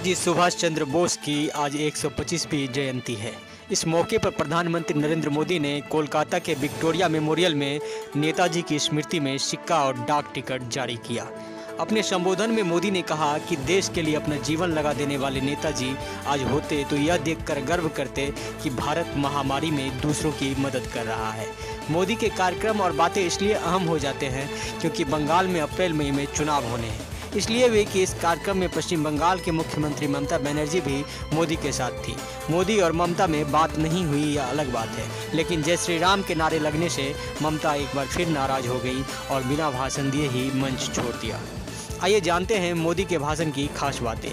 नेताजी सुभाष चंद्र बोस की आज 125वीं जयंती है। इस मौके पर प्रधानमंत्री नरेंद्र मोदी ने कोलकाता के विक्टोरिया मेमोरियल में नेताजी की स्मृति में सिक्का और डाक टिकट जारी किया। अपने संबोधन में मोदी ने कहा कि देश के लिए अपना जीवन लगा देने वाले नेताजी आज होते तो यह देखकर गर्व करते कि भारत महामारी में दूसरों की मदद कर रहा है। मोदी के कार्यक्रम और बातें इसलिए अहम हो जाते हैं क्योंकि बंगाल में अप्रैल मई में चुनाव होने हैं। इसलिए वे कि इस कार्यक्रम में पश्चिम बंगाल के मुख्यमंत्री ममता बनर्जी भी मोदी के साथ थी। मोदी और ममता में बात नहीं हुई यह अलग बात है, लेकिन जय श्री राम के नारे लगने से ममता एक बार फिर नाराज हो गई और बिना भाषण दिए ही मंच छोड़ दिया। आइए जानते हैं मोदी के भाषण की खास बातें।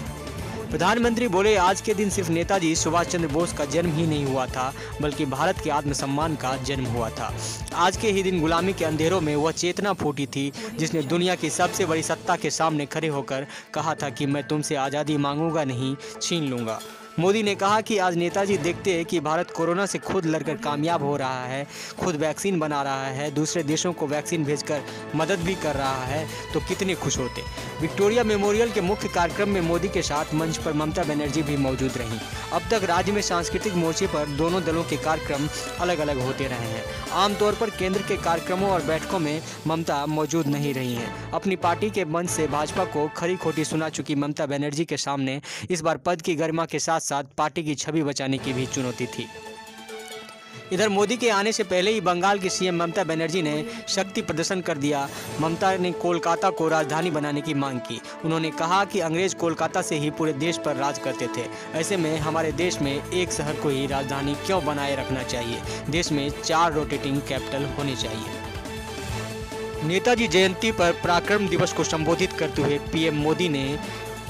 प्रधानमंत्री बोले, आज के दिन सिर्फ नेताजी सुभाष चंद्र बोस का जन्म ही नहीं हुआ था, बल्कि भारत के आत्मसम्मान का जन्म हुआ था। आज के ही दिन गुलामी के अंधेरों में वह चेतना फूटी थी जिसने दुनिया की सबसे बड़ी सत्ता के सामने खड़े होकर कहा था कि मैं तुमसे आज़ादी मांगूंगा नहीं, छीन लूंगा। मोदी ने कहा कि आज नेताजी देखते हैं कि भारत कोरोना से खुद लड़कर कामयाब हो रहा है, खुद वैक्सीन बना रहा है, दूसरे देशों को वैक्सीन भेजकर मदद भी कर रहा है, तो कितने खुश होते। विक्टोरिया मेमोरियल के मुख्य कार्यक्रम में मोदी के साथ मंच पर ममता बनर्जी भी मौजूद रहीं। अब तक राज्य में सांस्कृतिक मोर्चे पर दोनों दलों के कार्यक्रम अलग अलग होते रहे हैं। आमतौर पर केंद्र के कार्यक्रमों और बैठकों में ममता मौजूद नहीं रही हैं। अपनी पार्टी के मंच से भाजपा को खरी खोटी सुना चुकी ममता बनर्जी के सामने इस बार पद की गरिमा के साथ साथ पार्टी की छवि बचाने की भी चुनौती थी। इधर मोदी के आने से पहले ही बंगाल की सीएम ममता बनर्जी ने शक्ति प्रदर्शन कर दिया। ममता ने कोलकाता को राजधानी बनाने की मांग की। उन्होंने कहा कि अंग्रेज कोलकाता से ही पूरे देश पर राज करते थे, ऐसे में हमारे देश में एक शहर को ही राजधानी क्यों बनाए रखना चाहिए। देश में 4 रोटेटिंग कैपिटल होने चाहिए। नेताजी जयंती पर पराक्रम दिवस को संबोधित करते हुए पीएम मोदी ने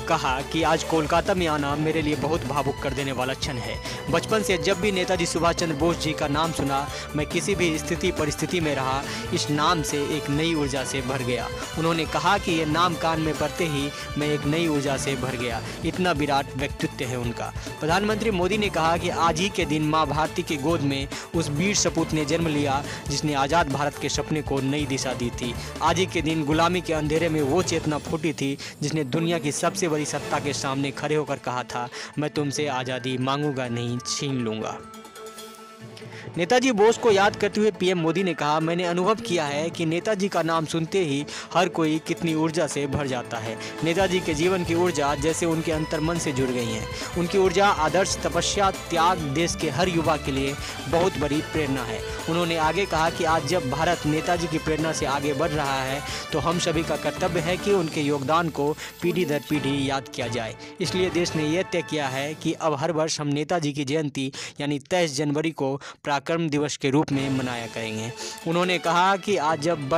कहा कि आज कोलकाता में आना मेरे लिए बहुत भावुक कर देने वाला क्षण है। बचपन से जब भी नेताजी सुभाष चंद्र बोस जी का नाम सुना, मैं किसी भी स्थिति परिस्थिति में रहा, इस नाम से एक नई ऊर्जा से भर गया। उन्होंने कहा कि यह नाम कान में पड़ते ही मैं एक नई ऊर्जा से भर गया। इतना विराट व्यक्तित्व है उनका। प्रधानमंत्री मोदी ने कहा कि आज ही के दिन माँ भारती की गोद में उस वीर सपूत ने जन्म लिया जिसने आज़ाद भारत के सपने को नई दिशा दी थी। आज ही के दिन गुलामी के अंधेरे में वो चेतना फूटी थी जिसने दुनिया की सबसे बड़ी सत्ता के सामने खड़े होकर कहा था, मैं तुमसे आज़ादी मांगूंगा नहीं, छीन लूंगा। नेताजी बोस को याद करते हुए पीएम मोदी ने कहा, मैंने अनुभव किया है कि नेताजी का नाम सुनते ही हर कोई कितनी ऊर्जा से भर जाता है। नेताजी के जीवन की ऊर्जा जैसे उनके अंतर्मन से जुड़ गई है। उनकी ऊर्जा आदर्श, तपस्या, त्याग देश के हर युवा के लिए बहुत बड़ी प्रेरणा है। उन्होंने आगे कहा कि आज जब भारत नेताजी की प्रेरणा से आगे बढ़ रहा है तो हम सभी का कर्तव्य है कि उनके योगदान को पीढ़ी दर पीढ़ी याद किया जाए। इसलिए देश ने यह तय किया है कि अब हर वर्ष हम नेताजी की जयंती यानी 23 जनवरी को पराक्रम दिवस के रूप में मनाया करेंगे। उन्होंने कहा कि आज जब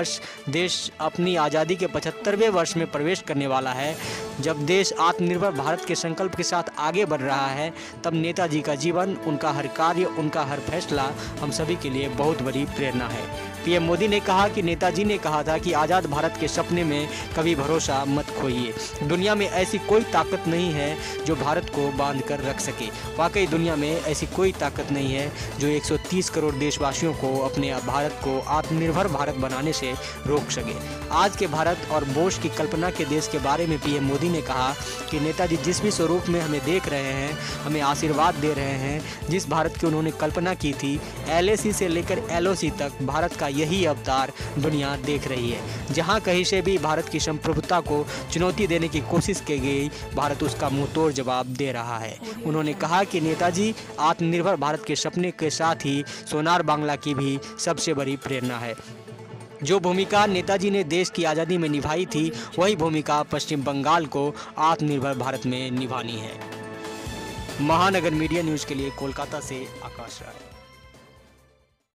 देश अपनी आज़ादी के 75वें वर्ष में प्रवेश करने वाला है, जब देश आत्मनिर्भर भारत के संकल्प के साथ आगे बढ़ रहा है, तब नेताजी का जीवन, उनका हर कार्य, उनका हर फैसला हम सभी के लिए बहुत बड़ी प्रेरणा है। पीएम मोदी ने कहा कि नेताजी ने कहा था कि आज़ाद भारत के सपने में कभी भरोसा मत खोइए। दुनिया में ऐसी कोई ताकत नहीं है जो भारत को बांध कर रख सके। वाकई दुनिया में ऐसी कोई ताकत नहीं है जो 130 करोड़ देशवासियों को अपने भारत को आत्मनिर्भर भारत बनाने से रोक सके। आज के भारत और बोस की कल्पना के देश के बारे में पीएम मोदी ने कहा कि नेताजी जिस भी स्वरूप में हमें देख रहे हैं, हमें आशीर्वाद दे रहे हैं, जिस भारत की उन्होंने कल्पना की थी, LAC से लेकर LOC तक भारत का यही अवतार दुनिया देख रही है। जहां कहीं से भी भारत की संप्रभुता को चुनौती देने की कोशिश की गई, भारत उसका मुंहतोड़ जवाब दे रहा है। उन्होंने कहा कि नेताजी आत्मनिर्भर भारत के सपने के साथ ही सोनार बांग्ला की भी सबसे बड़ी प्रेरणा है। जो भूमिका नेताजी ने देश की आज़ादी में निभाई थी, वही भूमिका पश्चिम बंगाल को आत्मनिर्भर भारत में निभानी है। महानगर मीडिया न्यूज़ के लिए कोलकाता से आकाश राय।